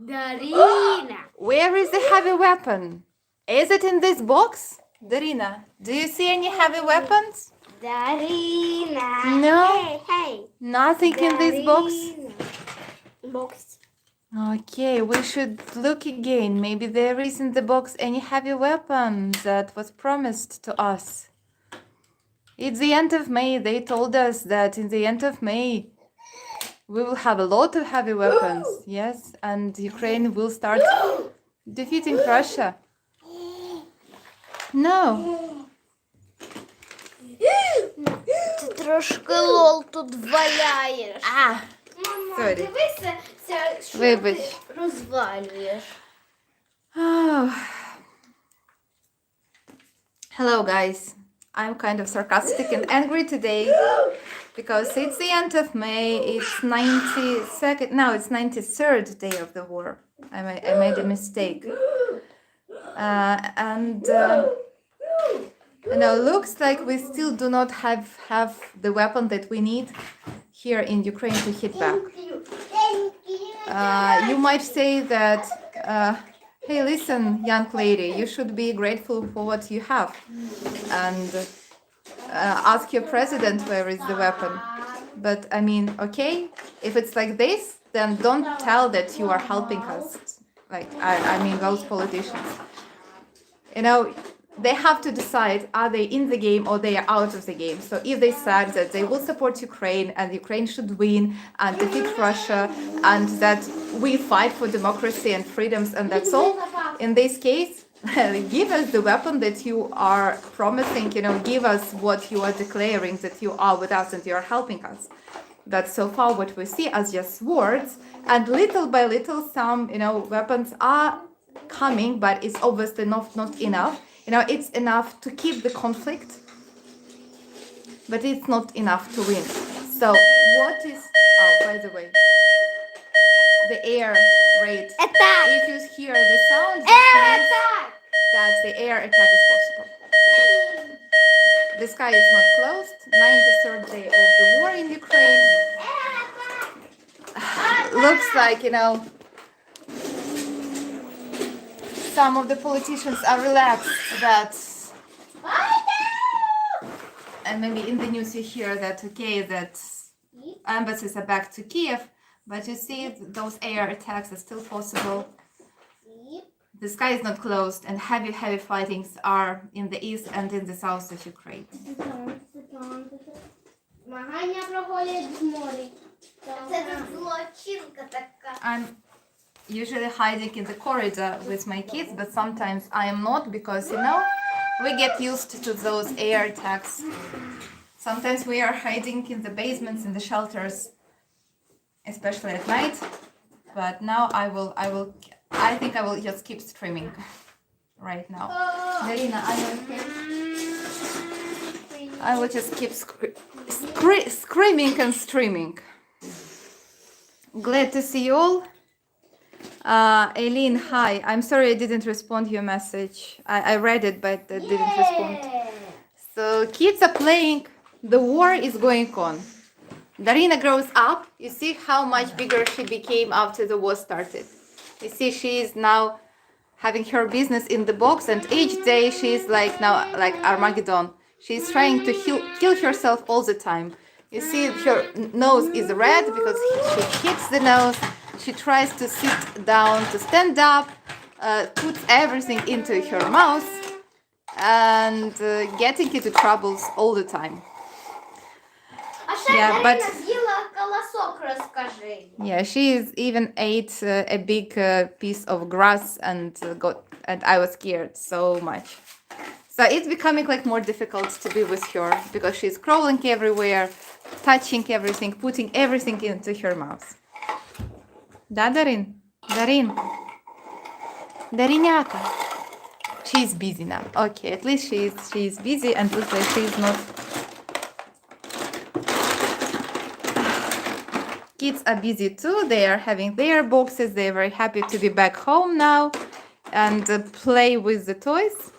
Darina. Where is the heavy weapon? Is it in this box? Darina, do you see any heavy weapons? Darina. No. Hey. Nothing in this box? Box. Okay, we should look again. Maybe there is in the box any heavy weapon that was promised to us. It's the end of May. They told us that in the end of May we will have a lot of heavy weapons. Yes, and Ukraine will start defeating Russia. No. Ти трошки лол тут валяєш. Ah, Мама, sorry. дивися, що Вибач. ти розвалюєш. Oh. Hello guys. I'm kind of sarcastic and angry today because it's the end of May. It's 92nd. No, it's 93rd day of the war. I made a mistake. Looks like we still do not have the weapon that we need here in Ukraine to hit back. You might say that, hey, listen, young lady, you should be grateful for what you have and ask your president where is the weapon. But I mean, okay, if it's like this, then don't tell that you are helping us. Like, I mean, those politicians. They have to decide, are they in the game or they are out of the game. So if they said that they will support Ukraine and Ukraine should win and defeat Russia and that we fight for democracy and freedoms and that's all, in this case, give us the weapon that you are promising, give us what you are declaring that you are with us and you are helping us. But so far what we see as just words, and little by little some, weapons are coming, but it's obviously not enough. It's enough to keep the conflict, but it's not enough to win. So what is, by the way, the air raid. Attack! If you hear the sound, that the air attack is possible. The sky is not closed. 93rd day of the war in Ukraine. Looks like, some of the politicians are relaxed that, and maybe in the news you hear that, okay, that embassies are back to Kiev, but you see those air attacks are still possible. The sky is not closed and heavy fightings are in the east and in the south of Ukraine. I'm usually hiding in the corridor with my kids, but sometimes I am not because, we get used to those air attacks. Sometimes we are hiding in the basements, in the shelters, especially at night. But now I think I will just keep streaming right now. Darina, are you okay? I will just keep screaming and streaming. Glad to see you all. Aileen, hi. I'm sorry I didn't respond to your message. I read it, but I didn't respond. So kids are playing. The war is going on. Darina grows up. You see how much bigger she became after the war started. You see she is now having her business in the box, and each day she is like Armageddon. She's trying to kill herself all the time. You see her nose is red because she hits the nose. She tries to sit down, to stand up, puts everything into her mouth, and getting into troubles all the time. Yeah, but yeah, she is even ate a big piece of grass and I was scared so much. So it's becoming like more difficult to be with her because she's crawling everywhere, touching everything, putting everything into her mouth. Да, Дарин? Дариняка. She's busy now. Okay, at least she's busy and looks like she's not. Kids are busy too. They are having their boxes. They are very happy to be back home now and play with the toys.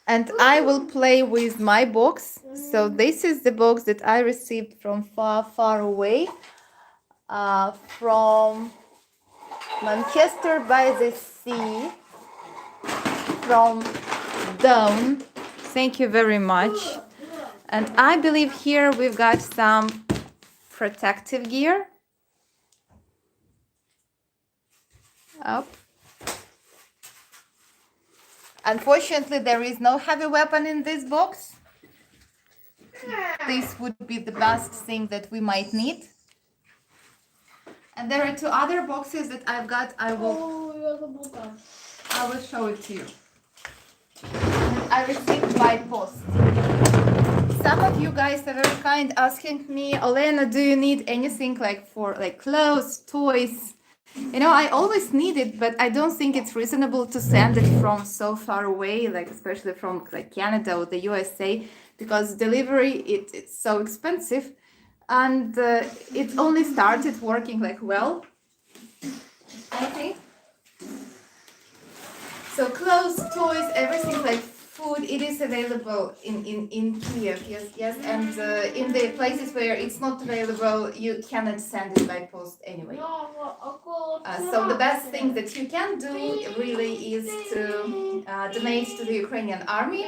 And I will play with my box. So this is the box that I received from far away. from Manchester by the Sea, from Dawn. Thank you very much. And I believe here we've got some protective gear. Up. Unfortunately, there is no heavy weapon in this box. This would be the best thing that we might need. And there are two other boxes that I've got. I will show it to you. I received by post. Some of you guys are very kind asking me, Olena, do you need anything like for like clothes, toys? You know, I always need it, but I don't think it's reasonable to send it from so far away, like especially from like Canada or the USA, because delivery it's so expensive, and it only started working like well, I think. So clothes, toys, everything like food, it is available in Kiev, yes, and in the places where it's not available, you cannot send it by post anyway. So the best thing that you can do really is to donate to the Ukrainian army.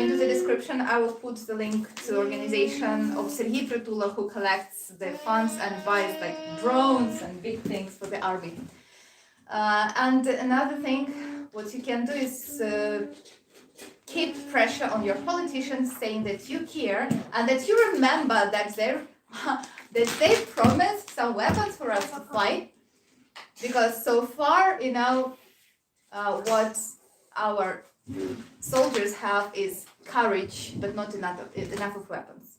Into the description, I will put the link to organization of Serhiy Pritula, who collects the funds and buys like drones and big things for the army. And another thing, what you can do is keep pressure on your politicians, saying that you care and that you remember that they promised some weapons for us to fight. Because so far, you know, what our soldiers have is courage, but not enough of weapons.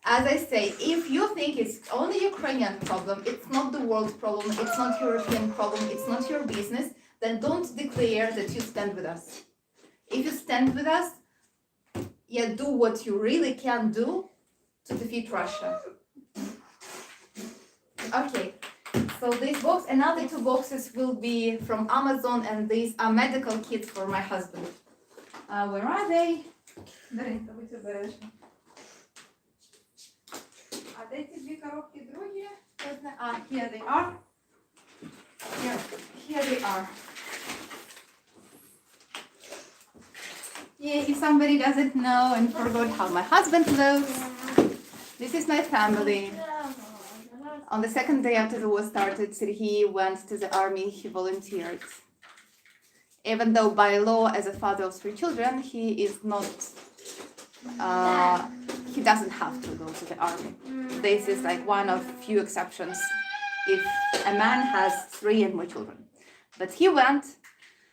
As I say, if you think it's only Ukrainian problem, it's not the world problem, it's not European problem, it's not your business, then don't declare that you stand with us. If you stand with us, yeah, do what you really can do to defeat Russia. Okay, so this box, another two boxes will be from Amazon, and these are medical kits for my husband. Where are they? Here they are. Here they are. Yeah, if somebody doesn't know and forgot how my husband looks, this is my family. On the second day after the war started, Serhiy went to the army, he volunteered. Even though by law, as a father of 3 children, he is not, he doesn't have to go to the army. This is like one of few exceptions if a man has 3 and more children. But he went,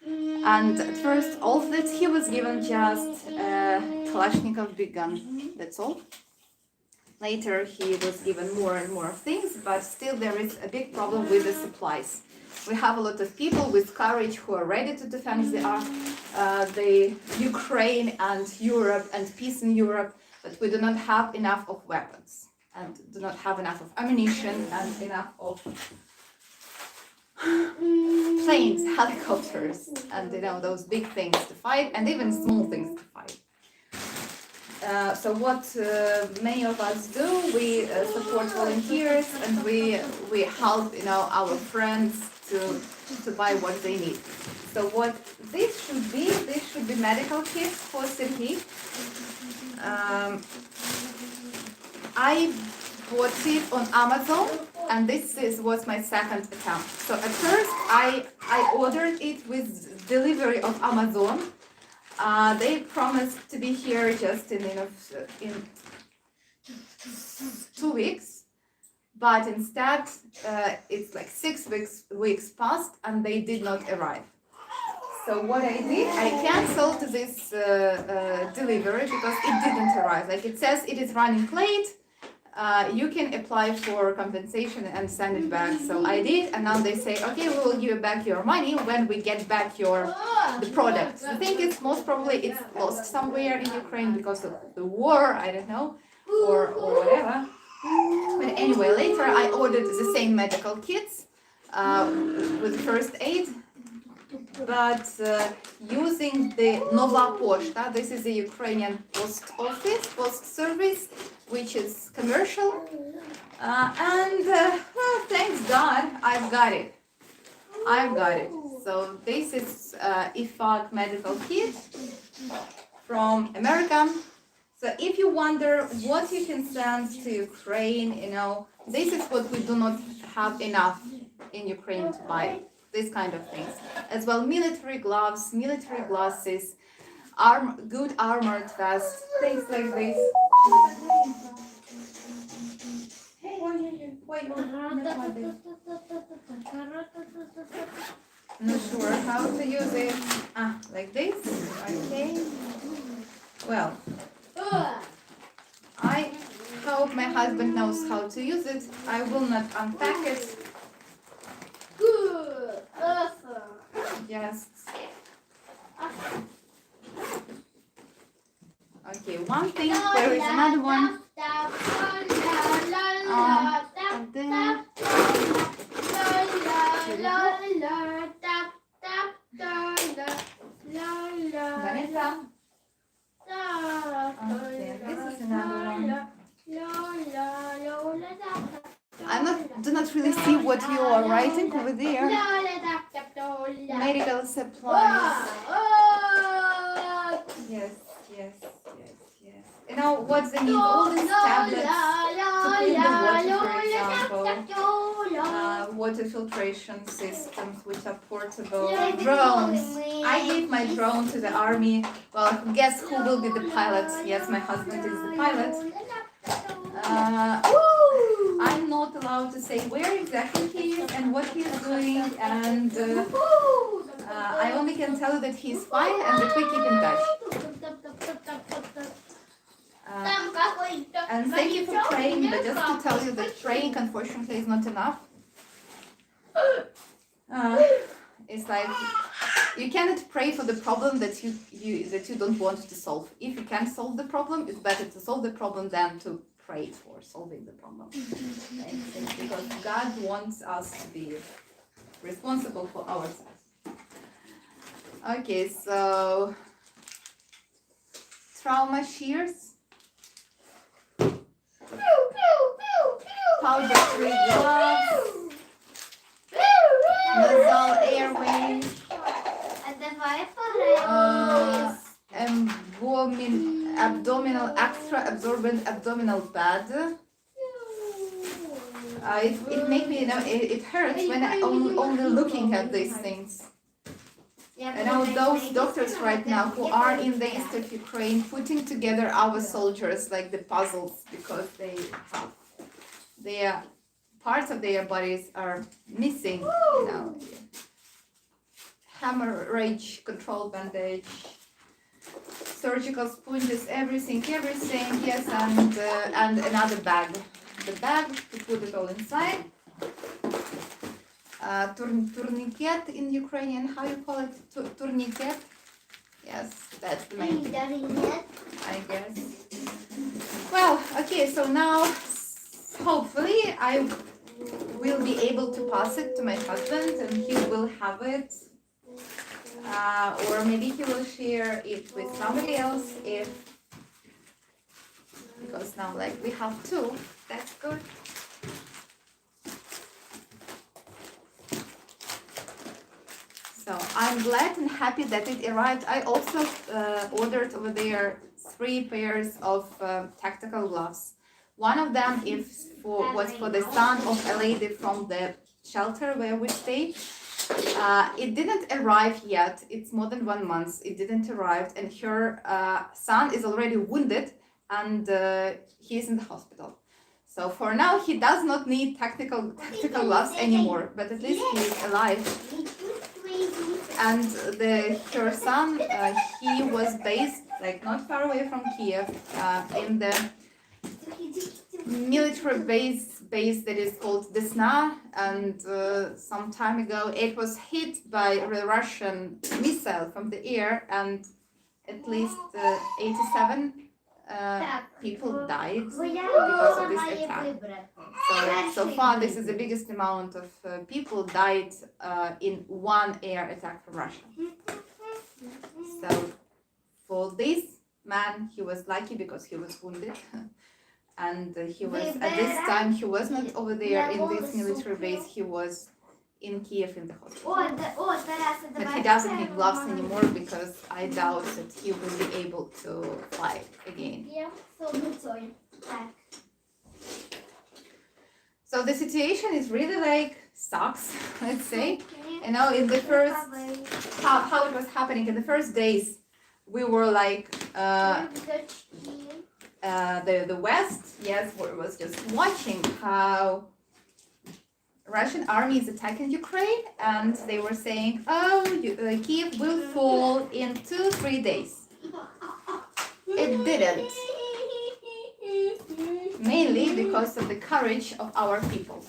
and at first all that he was given just a Kalashnikov big gun, that's all. Later he was given more and more things, but still there is a big problem with the supplies. We have a lot of people with courage who are ready to defend the Ukraine and Europe and peace in Europe, but we do not have enough of weapons and do not have enough of ammunition and enough of planes, helicopters, and you know, those big things to fight, and even small things to fight. So what many of us do, we support volunteers, and we help, you know, our friends to buy what they need. So what this should be medical kits for Serhiy. I bought it on Amazon, and this was my second attempt. So at first I ordered it with delivery of Amazon. They promised to be here just in 2 weeks, but instead it's like 6 weeks passed and they did not arrive. So what I did, I canceled this delivery because it didn't arrive. Like it says it is running late. You can apply for compensation and send it back. So I did, and now they say, okay, we will give you back your money when we get back the product. The thing is, most probably it's lost somewhere in Ukraine because of the war, I don't know, or whatever. But anyway, later I ordered the same medical kits with first aid, but using the Nova Poshta. This is the Ukrainian post service, which is commercial, Well, thanks God, I've got it. I've got it. So this is IFAC medical kit from America. So if you wonder what you can send to Ukraine, this is what we do not have enough in Ukraine to buy. This kind of things. As well, military gloves, military glasses, good armored vests, things like this. Not sure how to use it. Like this. Okay. Well, I hope my husband knows how to use it. I will not unpack it. Good. Awesome. Just. Okay, one thing. There is another one. And then. Vanessa. Okay, this is another one. Do not really see what you are writing over there. Medical supplies. Yes. What's the need? All these tablets to clean the water, for example. Water filtration systems, which are portable. Drones. I gave my drone to the army. Well, guess who will be the pilot? Yes, my husband is the pilot. I'm not allowed to say where exactly he is and what he is doing, and I only can tell you that he is fine and that we keep in touch. And thank you for praying, but just to tell you that praying unfortunately is not enough. It's like you cannot pray for the problem that you don't want to solve. If you can't solve the problem, it's better to solve the problem than to pray for solving the problem. Because God wants us to be responsible for ourselves. Okay, so trauma shears. Powder-free gloves, nasal airway, extra absorbent abdominal pad. It makes me, it hurts when I only looking at these things. Those doctors right now who are in the east of Ukraine putting together our soldiers like the puzzles, because they have their parts of their bodies are missing. Hemorrhage control bandage, surgical sponges, everything. Yes, and another bag. The bag to put it all inside. Tourniquet in Ukrainian, how you call it? Tourniquet? Yes, that's the main thing, I guess. Well, okay, so now hopefully I will be able to pass it to my husband and he will have it. Or maybe he will share it with somebody else because now we have two. That's good. So I'm glad and happy that it arrived. I also ordered over there 3 pairs of tactical gloves. One of them was for the son of a lady from the shelter where we stay. It didn't arrive yet. It's more than 1 month. It didn't arrive, and her son is already wounded, and he is in the hospital. So for now, he does not need tactical gloves anymore. But at least he is alive. And her son, he was based not far away from Kiev, in the military base that is called Desna, and some time ago it was hit by a Russian missile from the air, and at least 87 people died because of this attack. So far this is the biggest amount of people died in one air attack from Russia. So for this man, he was lucky because he was wounded. and he was at this time he was not over there in this military base. He was in Kiev in the hospital. But he doesn't need gloves anymore because I doubt that he will be able to fly again. So the situation is really like sucks, let's say. You know, in the first how it was happening in the first days, we were like the West, yes, was just watching how Russian army is attacking Ukraine, and they were saying, "Oh, Kiev will fall in 2-3 days." It didn't, mainly because of the courage of our people.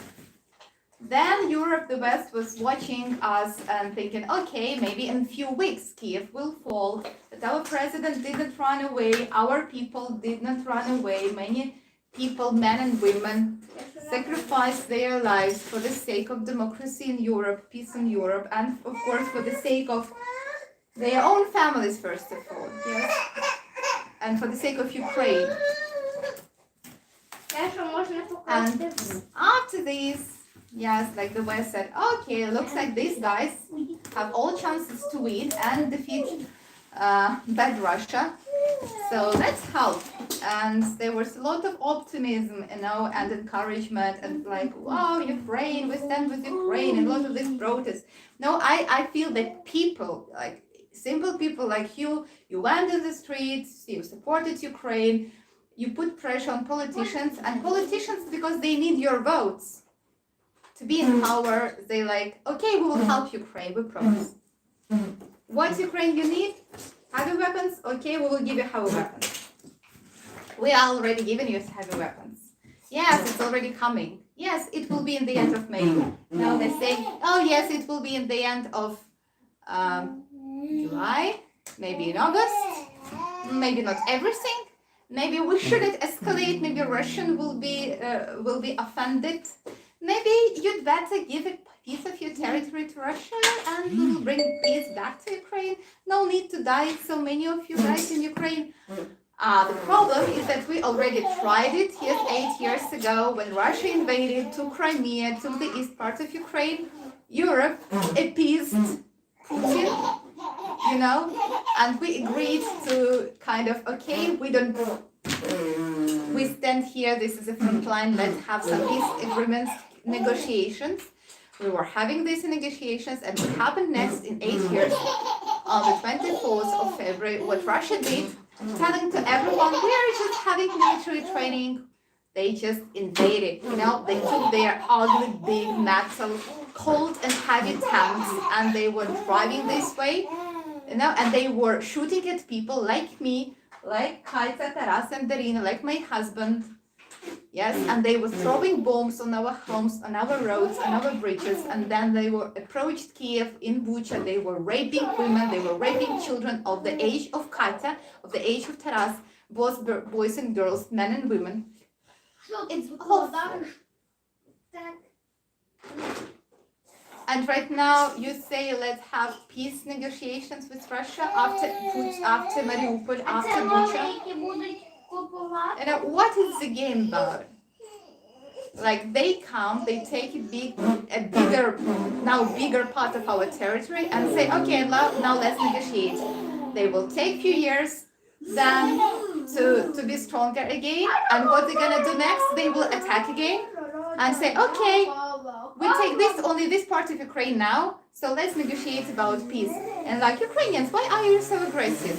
Then Europe, the West, was watching us and thinking, okay, maybe in a few weeks Kiev will fall, but our president didn't run away, our people did not run away. Many people, men and women, sacrificed their lives for the sake of democracy in Europe, peace in Europe, and of course for the sake of their own families, first of all, yes, and for the sake of Ukraine. And after this, yes, like the West said, okay, looks like these guys have all chances to win and defeat bad Russia. So let's help. And there was a lot of optimism, you know, and encouragement, and like, wow, Ukraine, we stand with Ukraine, and a lot of these protests. No, I feel that people, like simple people like you went in the streets, you supported Ukraine, you put pressure on politicians, and politicians, because they need your votes to be in power, they like, okay, we will help Ukraine, we promise. What Ukraine you need? Heavy weapons? Okay, we will give you heavy weapons. We are already giving you heavy weapons. Yes, it's already coming. Yes, it will be in the end of May. Now they say, oh yes, it will be in the end of July, maybe in August, maybe not everything. Maybe we shouldn't escalate. Maybe Russian will be offended. Maybe you'd better give a piece of your territory to Russia, and we will bring peace back to Ukraine. No need to die, so many of you guys in Ukraine. The problem is that we already tried it, yes, 8 years ago, when Russia invaded, took Crimea, took the east part of Ukraine. Europe appeased Putin, you know, and we agreed to kind of, okay, we stand here, this is a front line, let's have some peace agreements, negotiations. We were having these negotiations, and what happened next in 8 years, on the 24th of February, what Russia did, telling to everyone, we are just having military training, they just invaded, you know, they took their ugly, big, metal, cold and heavy tanks, and they were driving this way, you know, and they were shooting at people like me, like Kaita, Taras, and Darina, like my husband, yes, and they were throwing bombs on our homes, on our roads, on our bridges, and then they were approached Kiev in Bucha, they were raping women, they were raping children of the age of Kaita, of the age of Taras, both boys and girls, men and women. It's awful. And right now you say let's have peace negotiations with Russia after Mariupol, after Bucha. You know, what is the game about? Like they come, they take a bigger part of our territory and say, okay, now let's negotiate. They will take few years then to be stronger again, and what they're gonna do next? They will attack again and say, okay, we take only this part of Ukraine now, so let's negotiate about peace. And like, Ukrainians, why are you so aggressive?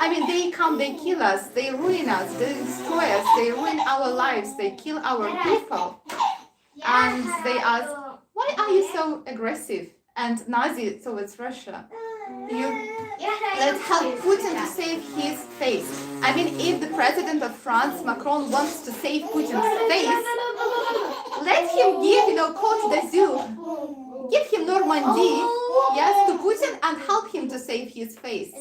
I mean, they come, they kill us, they ruin us, they destroy us, they ruin our lives, they kill our people. And they ask, why are you so aggressive and Nazi towards Russia? Let's help Putin to save his face. I mean, if the president of France, Macron, wants to save Putin's face, let him give, Côte d'Azur, give him Normandy, yes, to Putin and help him to save his face.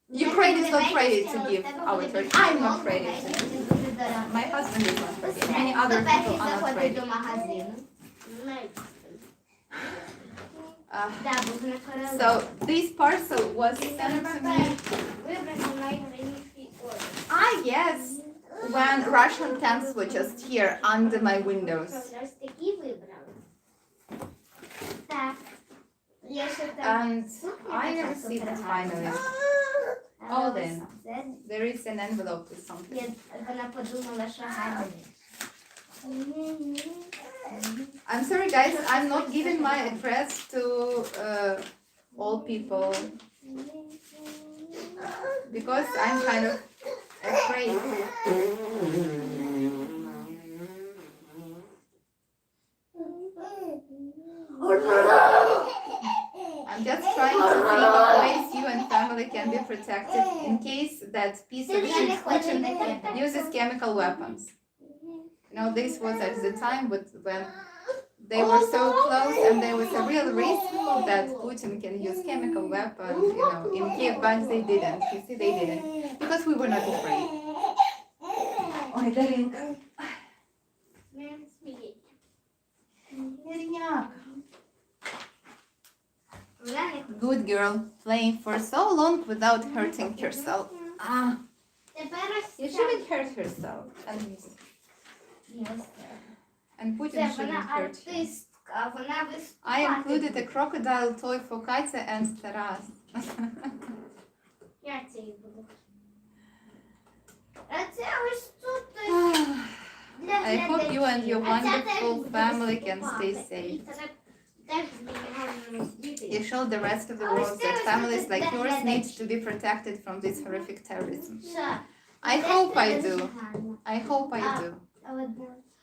Ukraine is not ready to give our territory. I'm not ready to give. My husband is not ready. Many other people are not ready. So this parcel was sent to me. Yes. when Russian tanks were just here under my windows. Ось такі вибрали. Так. Я ще там And I received it finally. Oh, then. There is an envelope with something. Вона подумала, що гарно. I'm sorry, guys. I'm not giving my address to all people because I'm kind of afraid. I'm just trying to think of ways you and family can be protected in case that piece of shit Putin uses chemical weapons. You know, this was at the time when they were so close and there was a real risk that Putin can use chemical weapons, you know, in Kiev, but they didn't. You see, they didn't. Because we were not afraid. Ой, Даринка. Good girl, playing for so long without hurting herself. Ah, Тепер ось you shouldn't hurt yourself. And Putin Це shouldn't вона hurt you. артистка, вона виступати. I included a crocodile toy for Katya and Taras. Я це і буду. А це ось тут для I hope you and your глядачів. А ця wonderful теж буде family can виступати. stay safe. І це теж можна роздіти. You show the rest of the world that families like yours need to be protected from this horrific terrorism. Що? I hope I do. Гарно. I hope I do. Але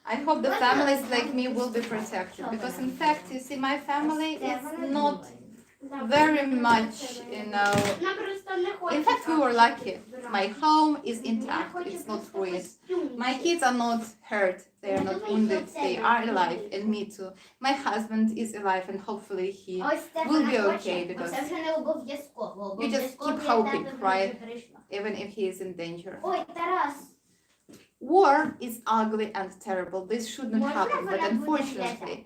I hope the families like me will be protected because in fact, you see, my family is not very much, you know. вона просто не хоче. In fact, we were lucky. My home is intact. It's not ruined. My kids are not hurt. They are not wounded. They are alive, and me too. My husband is alive, and hopefully he Ось це will be вона okay хоче, because це вже не обов'язково. you just keep hoping, right? Even if he is in danger. Ой, Тарас. War is ugly and terrible. This should not Можна happen. But вона буде unfortunately,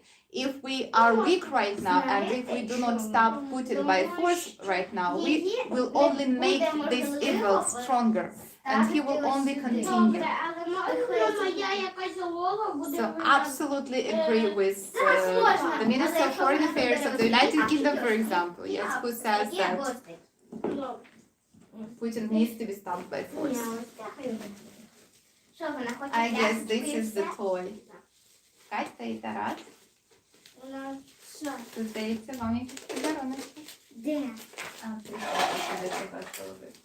if we are weak right now and if we do not stop Putin by force right now, we will only make this evil stronger and he will only continue. Добре, але моя якась голова буде So absolutely agree with the Minister of Foreign Affairs of the United Kingdom, for example, yes, who says that Putin needs to be stopped by force. Що вона хоче? I guess this is the toy. Катя і Тарас. Що? Тут здається вам якісь подарунки. Де? А, ти що тебе тебе зробити?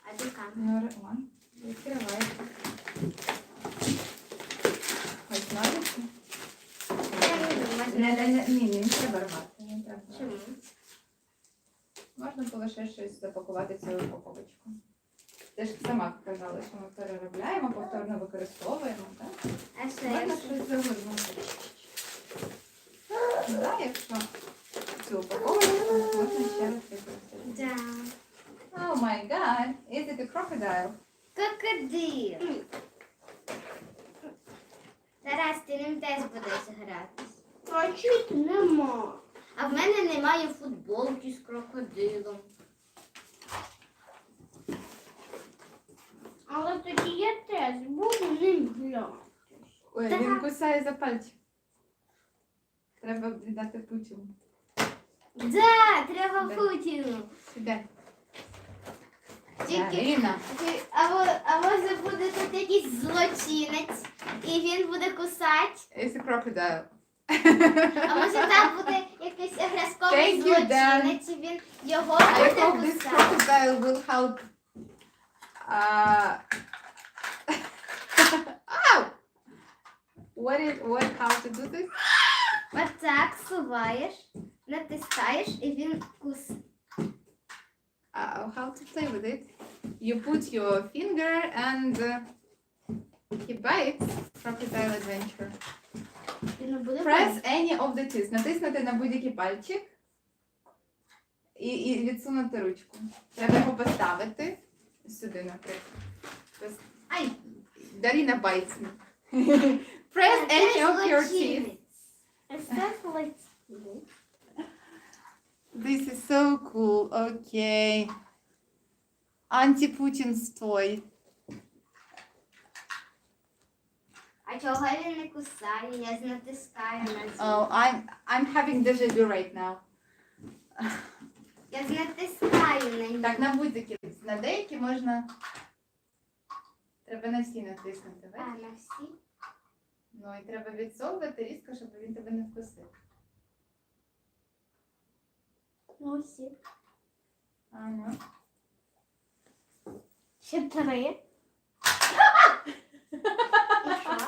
А де камера? Ну, он. Відкривай. Ось ножиці. Ні, не треба рвати. Не треба. Чому? Можна було ще щось запакувати в цю упаковочку. Ти ж сама казала, що ми переробляємо, повторно використовуємо, так? А що Можна я? щось загорнути. Так, якщо цю упаковочку можна ще раз використати. Да. Oh my god, is it a crocodile? Крокодил. Тарас, ти ним теж будеш гратись. А чуть нема. А в мене немає футболки з крокодилом. Але тоді я теж буду ним гратись. Ой, Так. він кусає за пальчик. Треба віддати Путіну. Да, треба Да. Путіну. Сідай. Тільки- Дарина. А може буде тут якийсь злочинець, і він буде кусати. It's a crocodile. А може там буде якийсь агресковий Thank you, Dan. злочинець, і він його I буде hope this кусати. crocodile will help. Ow! How to do this? Отак суваєш, натискаєш, і він кусає. How to play with it? You put your finger and he bites. Crocodile adventure. Він не буде Press any of the keys. Натиснути на будь-який пальчик і відсунути ручку. Треба його поставити сюди, наприклад. Ай! Дарина bites me. Press any of your keys. This is so cool. Okay. Anti-Putin toy. А чого він не кусає? Я натискаю на Oh, I'm having deja vu right now. Я натискаю на нього. Так, на будь-які. На деякі можна. Треба на всі натиснути. А, бачиш? на всі. Ну і треба відсовувати різко, щоб він тебе не вкусив. Ну, всі. Ага. Ще 3. І що?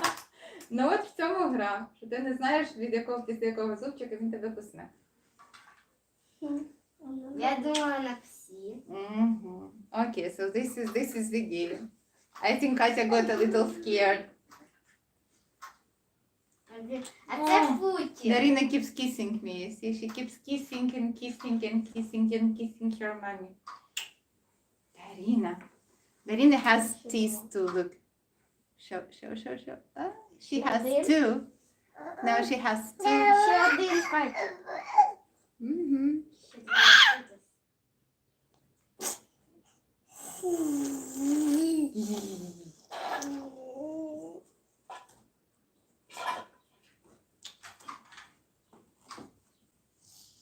Ну от в цьому гра, що ти не знаєш, від якого після якого зубчика він тебе кусне. Я думала на всі. Okay, so this is the game. I think Katya got a little scared. А це Путін. Darina keeps kissing me. See, she keeps kissing and kissing and kissing and kissing her mommy. Darina has teeth too. Look. Show. Ah, she has two. Now she has two. Ще один пальчик. Mm-hmm. Ще два.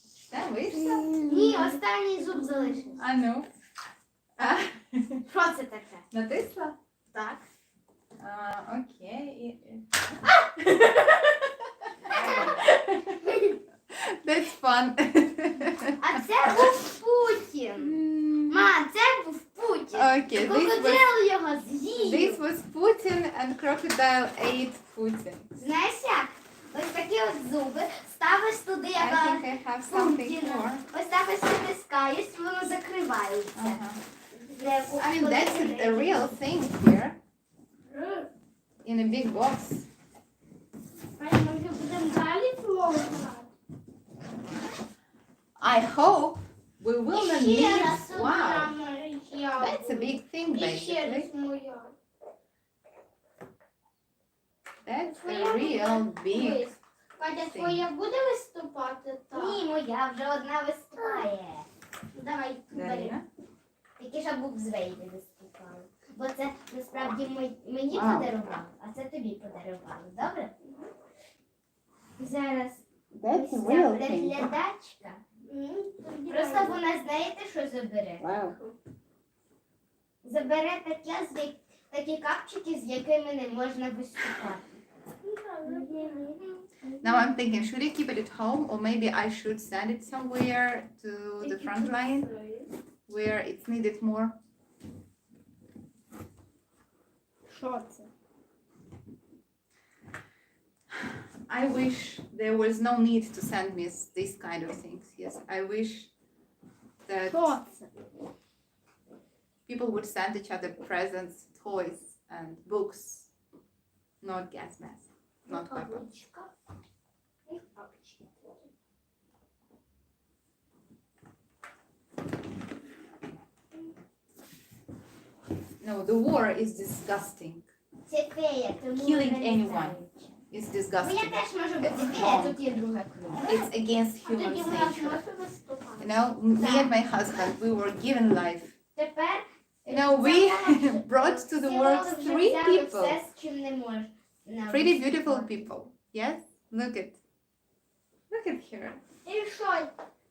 Все, вийшло? Ні, останній зуб залишився. А ну. Що це таке? Натисла? Так. Окей. That's fun. А це був Путін. Ма, це був Путін. Okay, Крокодил його this з'їв. was Putin and crocodile ate Putin. Знаєш як? Ось такі от зуби. Ставиш туди, I як think I have something Путіна. more. Ось так ось натискаєш, воно закривається. Uh-huh. I mean, that's a real thing here in a big box. Ми вже будемо далі пробувати. I hope we will not І ще leave. раз Wow, обрано that's a big thing, І ще basically. раз моя. That's a real big. Катя, твоя буде виступати? Так. Ні, моя вже одна виступає. Давай, бери. Darina? Тільки що був з Вейди виступали. Бо це насправді мені Вау. подарували, а це тобі подарували. Добре? Зараз That's ось a ця real thing. глядачка. Просто вона знаєте, що забере? Wow. Забере такі капчики, з якими не можна виступати. Now I'm thinking, should I keep it at home or maybe I should send it somewhere to the front line where it's needed more? Що це? I wish there was no need to send me these kind of things. Yes, I wish that Що це? people would send each other presents, toys, and books, not gas masks, not weapons. No, the war is disgusting. Це фея, тому Killing вона anyone. літаюча. It's Ну, я disgusting. теж можу бути фея, тут є друга круга. It's against А тоді human в нас nature. може виступати? You know, me and my husband, we were given life. Тепер You know, we brought to the world силою вже 3 взяли people. все, з чим не можна. Pretty beautiful people. Yes? Look at her. І що?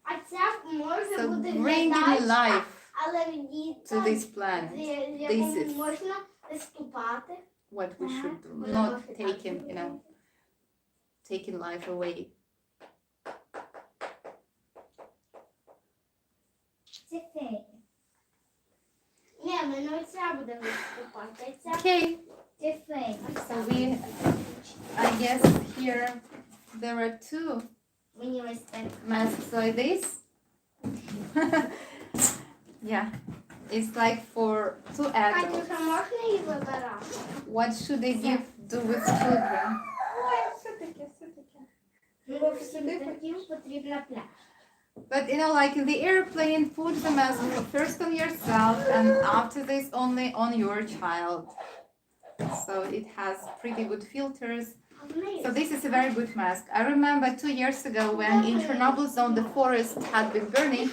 А ця може So бути bringing глядачка, life але в ній to так, this planet. в This якому is можна виступати. what we should do. Вона Not може так taking, you know, зробити. taking life away. Це фея. Ні, мене оця буде виступати. Ця Okay, Це фея. so we, I guess here there are 2 Мені ось так. masks like this. Yeah, it's like for 2 adults. Катюша, можна її вибирати? What should they do with children? Ой, все таке. Бо всім таким потрібна пляж. But you know, like in the airplane, put the mask first on yourself and after this only on your child. So it has pretty good filters So this is a very good mask. I remember 2 years ago when in Chernobyl zone the forest had been burning.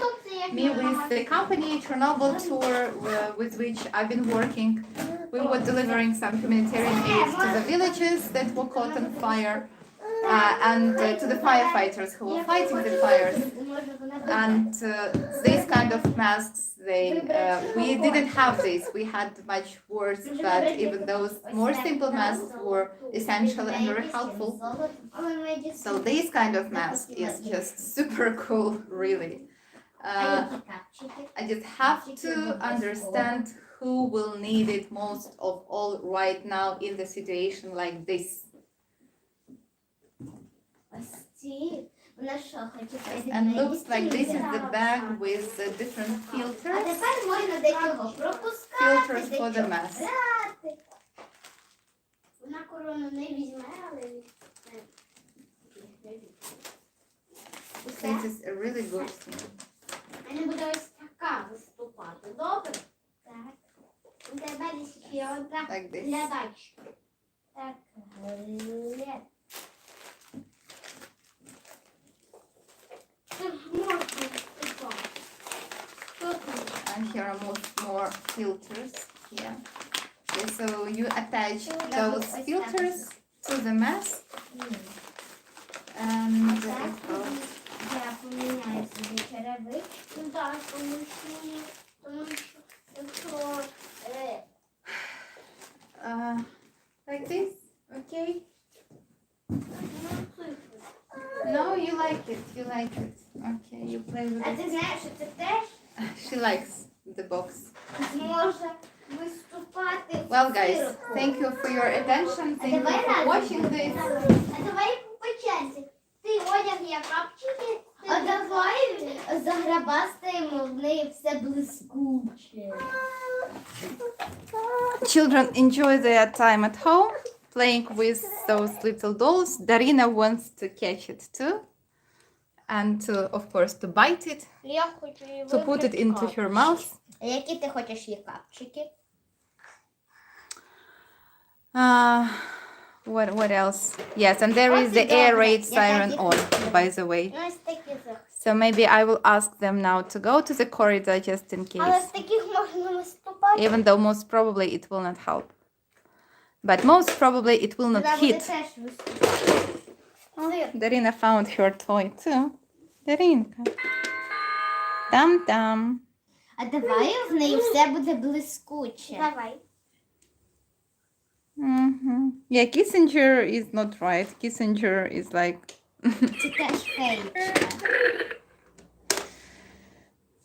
Me with the company Chernobyl tour with which I've been working, we were delivering some humanitarian aid to the villages that were caught on fire and to the firefighters who were fighting the fires. And these kind of masks, we didn't have this. We had much worse, but even those more simple masks were essential and very helpful. So this kind of mask is just super cool, really. I just have to understand who will need it most of all right now in the situation like this. And looks like this is the bag with the different filters. Filters for the mask. This is a really good thing. Мене буде ось така виступати, добре? Так. У тебе ще одна Like this. глядачка. Так, глядачка. And here are more filters here. Okay, so you attach those filters to the mask. And it goes. Я поміняю собі черевичку, так, тому що Like this, okay? No, you like it. You like it. Okay, you play with А it. ти знаєш, що це теж She likes the box. зможе виступати в Well, guys, цирку. thank you for your attention. Thank you for watching this. А давай по черзі. Ти одяг я капчики. А давай заграбастаємо в неї все блискуче. Children enjoy their time at home, playing with those little dolls. Darina wants to catch it too. And to, of course, to bite it, Я хочу її to put it into her mouth. А які ти хочеш її капчики? What else? Yes, and there is the air raid siren on, by the way. Ось такі захочу. So maybe I will ask them now to go to the corridor just in Але з case. таких можна виступати. Even though most probably it will not help. But most probably it will not Вона буде hit. теж виступати. Darina found her toy too. Darinka. Tam-tam. А давай в неї все буде блискуче. Давай. Yeah, Kissinger is not right. Kissinger is like Це теж фейк.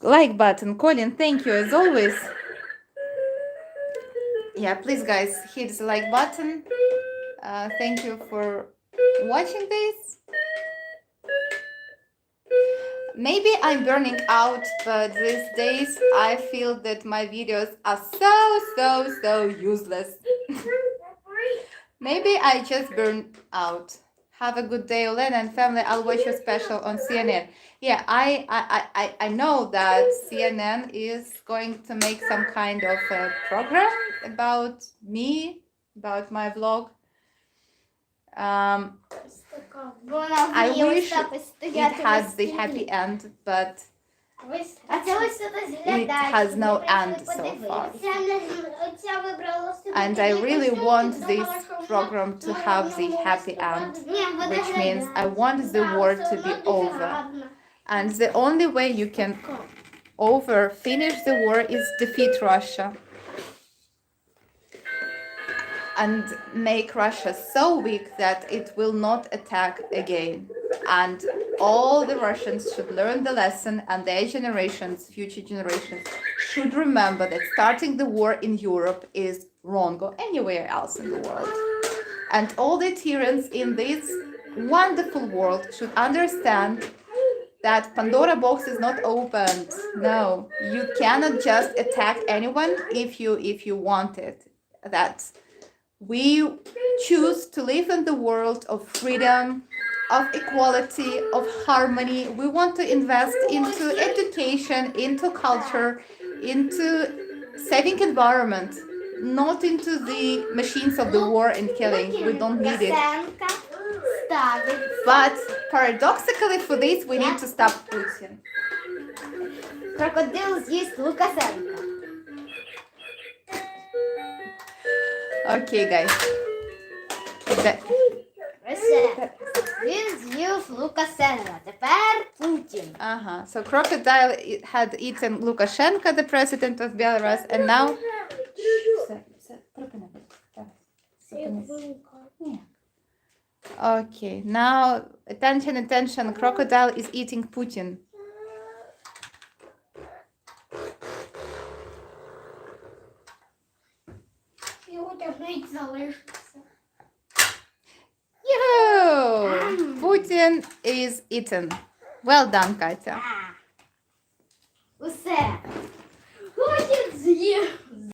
like button. Colin, thank you as always. Yeah, please guys, hit the like button. Thank you for watching this. Maybe I'm burning out, but these days I feel that my videos are so useless. Maybe I just burned out. Have a good day, Olena and family. I'll watch your special on CNN. Yeah, I know that CNN is going to make some kind of a program about me, about my vlog. I wish it has the happy end, but А це ось тут it зглядач. has no end so far. And I really want this program to have the happy end, which means I want the war to be over. And the only way you can finish the war is defeat Russia and make Russia so weak that it will not attack again. And all the Russians should learn the lesson, and their generations, future generations, should remember that starting the war in Europe is wrong, or anywhere else in the world. And all the tyrants in this wonderful world should understand that Pandora box is not opened. No, you cannot just attack anyone if you want it. That we choose to live in the world of freedom, of equality, of harmony. We want to invest into education, into culture, into saving environment, not into the machines of the war and killing. We don't need it. Касенка. ставить. But paradoxically for this, we need to stop Putin. Крокодил з'їсть Лукашенка. Okay, guys. Все. Він з'їв Лукашенка. Тепер Путін. So crocodile had eaten Lukashenko, the president of Belarus, and now. Okay, now attention, crocodile is eating Putin. Його тягнуть залишиться. Yo! Putin is eaten. Well done, Katya. Усе. Путін з'їв.